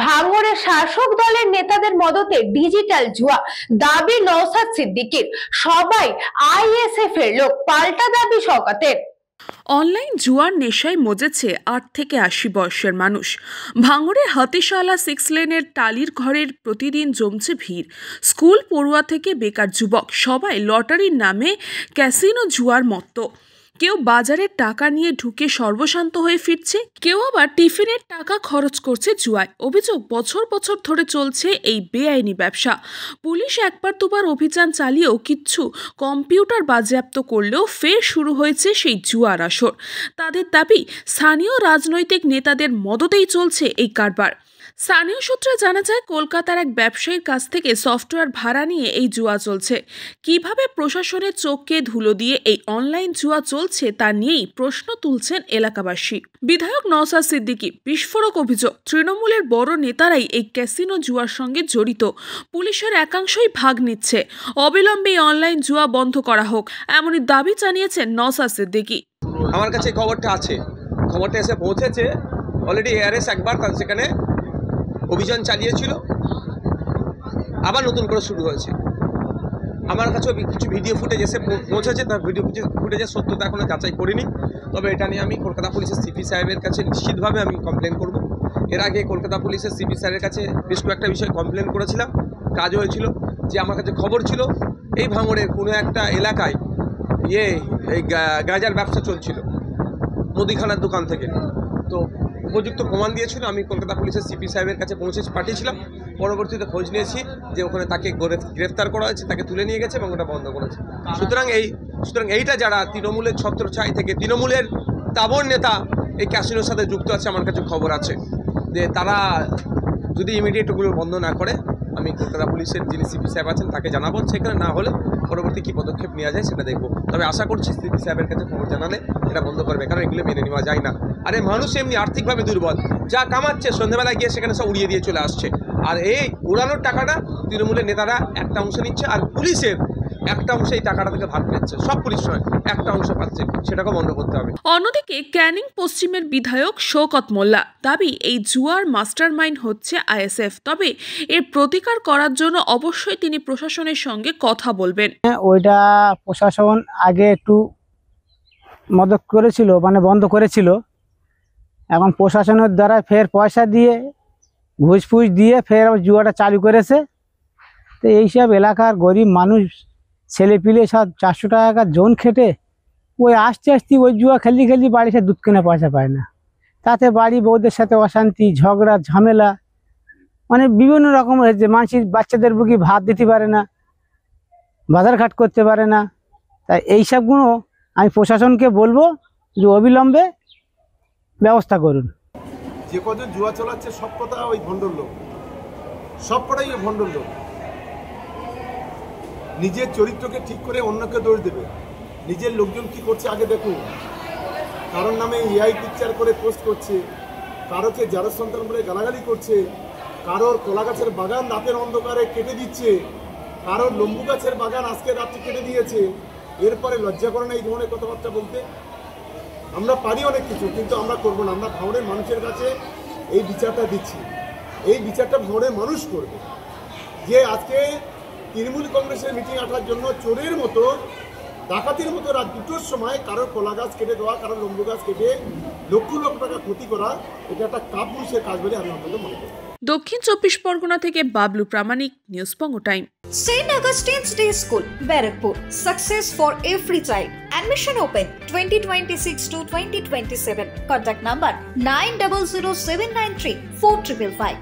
ভাঙড়ে শাসক দলের নেতাদের মদতে ডিজিটাল জুয়া, দাবি নওশাদ সিদ্দিকীর। সবাই আইএসএফ এর লোক, পাল্টা দাবি শওকতের। অনলাইন জুয়ার নেশায় মজেছে 8 থেকে 80 বয়সের মানুষ। ভাঙড়ের হাতিশালা 6 লেনের টালির ঘরের প্রতিদিন জমছে ভিড়। স্কুল পড়ুয়া থেকে বেকার যুবক সবাই লটারির নামে ক্যাসিনো জুয়ার মত্ত। কেউ বাজারের টাকা নিয়ে ঢুকে সর্বশান্ত হয়ে ফিরছে, কেউ আবার টিফিনের টাকা খরচ করছে জুয়ায়। অভিযোগ, বছর বছর ধরে চলছে এই বেআইনি ব্যবসা। পুলিশ একবার দুবার অভিযান চালিয়েও কিচ্ছু কম্পিউটার বাজেয়াপ্ত করলেও ফের শুরু হয়েছে সেই জুয়ার আসর। তাদের দাবি, স্থানীয় রাজনৈতিক নেতাদের মদতেই চলছে এই কারবার। স্থানীয় সূত্রে জানা যায়, কলকাতার এক ব্যবসায়ীর কাছ থেকে সফটওয়্যার ভাড়া নিয়ে এই জুয়া চলছে। কিভাবে প্রশাসনের চোখকে ধুলো দিয়ে এই অনলাইন জুয়া চলছে তা নিয়েই প্রশ্ন তুলছেন এলাকাবাসী। বিধায়ক নওশাদ সিদ্দিকী, বিস্ফোরক অভিযোগ, তৃণমূলের বড় নেতারাই এই ক্যাসিনো জুয়ার সঙ্গে জড়িত। পুলিশের একাংশই ভাগ নিচ্ছে। অবিলম্বে অনলাইন জুয়া বন্ধ করা হোক, এমনই দাবি জানিয়েছেন নওশাদ সিদ্দিকী। আমার কাছে খবরটা আছে, খবরটা এসে পৌঁছেছে। অলরেডি এআরএস একবার সেখানে অভিযান চালিয়েছিল, আবার নতুন করে শুরু হয়েছে। আমার কাছেও কিছু ভিডিও ফুটেজ এসে পৌঁছেছে, তার ভিডিও ফুটেজের সত্যতা এখনো যাচাই করিনি। তবে এটা নিয়ে আমি কলকাতা পুলিশের সিপি সাহেবের কাছে নিশ্চিতভাবে আমি কমপ্লেন করব। এর আগে কলকাতা পুলিশের সিপি স্যারের কাছে বেশ কয়েকটা বিষয়ে কমপ্লেন করেছিলাম, কাজ হয়েছিল। যে আমার কাছে খবর ছিল এই ভাঙড়ের কোনো একটা এলাকায় এই গাঁজার ব্যবসা চলছিল মুদিখানার দোকান থেকে। তো উপযুক্ত প্রমাণ দিয়েছিল, আমি কলকাতা পুলিশের সিপি সাহেবের কাছে পাঠিয়েছিলাম। পরবর্তীতে খোঁজ নিয়েছি যে ওখানে তাকে গ্রেফতার করা হয়েছে, তাকে তুলে নিয়ে গেছে এবং ওটা বন্ধ করেছে। সুতরাং এইটা যারা তৃণমূলের ছত্রছায়া থেকে তৃণমূলের তাবড় নেতা এই ক্যাসিনোর সাথে যুক্ত আছে, আমার কাছে খবর আছে যে তারা যদি ইমিডিয়েট ওগুলো বন্ধ না করে, আমি কলকাতা পুলিশের যিনি সিপি সাহেব আছেন তাকে জানাবো। সেখানে না হলে পরবর্তী কী পদক্ষেপ নেওয়া যায় সেটা দেখবো। তবে আশা করছি সিপি সাহেবের কাছে খবর জানালে এটা বন্ধ করবে, কারণ এগুলো মেনে নেওয়া যায় না। আরে মানুষ এমনি আর্থিকভাবে দুর্বল, যা কামাচ্ছে সন্ধ্যাবেলায় গিয়ে সেখানে সব উড়িয়ে দিয়ে চলে আসছে। আর এই উড়ানোর টাকাটা তৃণমূলের নেতারা একটা অংশ নিচ্ছে, আর পুলিশের একটা অংশ এই টাকাটা থেকে ভাগ পেচ্ছে। সব পুলিশ নয়, একটা অংশ পাচ্ছে, সেটাকে বন্ধ করতে হবে। অন্যদিকে ক্যানিং পশ্চিমের বিধায়ক শওকত মোল্লা দাবি, এই জুয়ার মাস্টারমাইন্ড হচ্ছে আইএসএফ। তবে এর প্রতিকার করার জন্য অবশ্যই তিনি প্রশাসনের সঙ্গে কথা বলবেন। ওইটা প্রশাসন আগে একটু মদত করেছিল, মানে বন্ধ করেছিল। এখন প্রশাসনের দ্বারা ফের পয়সা দিয়ে ঘুষফুস দিয়ে ফের জুয়াটা চালু করেছে। তো এইসব এলাকার গরিব মানুষ ছেলেপিলে সব 400 টাকা জোন খেটে ওই আসতে ওই জুয়া খেলি বাড়ি সে দুধ কেনা পয়সা পায় না। তাতে বাড়ি বউদের সাথে অশান্তি, ঝগড়া, ঝামেলা, মানে বিভিন্ন রকম হয়েছে। মানুষের বাচ্চাদের বুকে ভাত দিতে পারে না, বাজারঘাট করতে পারে না। তাই এইসবগুলো আমি প্রশাসনকে বলবো যে অবিলম্বে ব্যবস্থা করুন। যে কজন জুয়া চালাচ্ছে সব কথা ওই ভণ্ডর লোক, সব কটাই ওই ভণ্ডর লোক। নিজের চরিত্রকে ঠিক করে অন্যকে দোষ দেবে। নিজের লোকজন কি করছে আগে দেখুন। কারোর নামে এআই পিকচার করে পোস্ট করছে, কারোকে যারা সন্তান বলে গালাগালি করছে, কারোর কলা গাছের বাগান রাতের অন্ধকারে কেটে দিচ্ছে, কারোর লেম্বু গাছের বাগান আজকে রাত্রে কেটে দিয়েছে। এরপরে লজ্জা করে না এই ধরনের কথাবার্তা বলতে? আমরা পারি অনেক কিছু, কিন্তু আমরা করবো না। আমরা ভাঙড়ের মানুষের কাছে এই বিচারটা দিচ্ছি, এই বিচারটা ভাঙড়ের মানুষ করবে। যে আজকে তৃণমূল কংগ্রেসের মিটিং আসার জন্য চোরের মতো, ডাকাতির মতো রাত 2টোর সময় কারোর কলা গাছ কেটে দেওয়া, কারোর লেম্বু গাছ কেটে লক্ষ লক্ষ টাকা ক্ষতি করা, এটা একটা কাপুরুষের কাজ বলে আমি আপনাদের মনে করি। দক্ষিণ 24 পরগনা থেকে বাবলু প্রামাণিক, নিউজ পঙ্গো time. St. Augustine's Day School, Barakpur. Success for every child. Admission open 2026 to 2027. Contact number 900793 4555.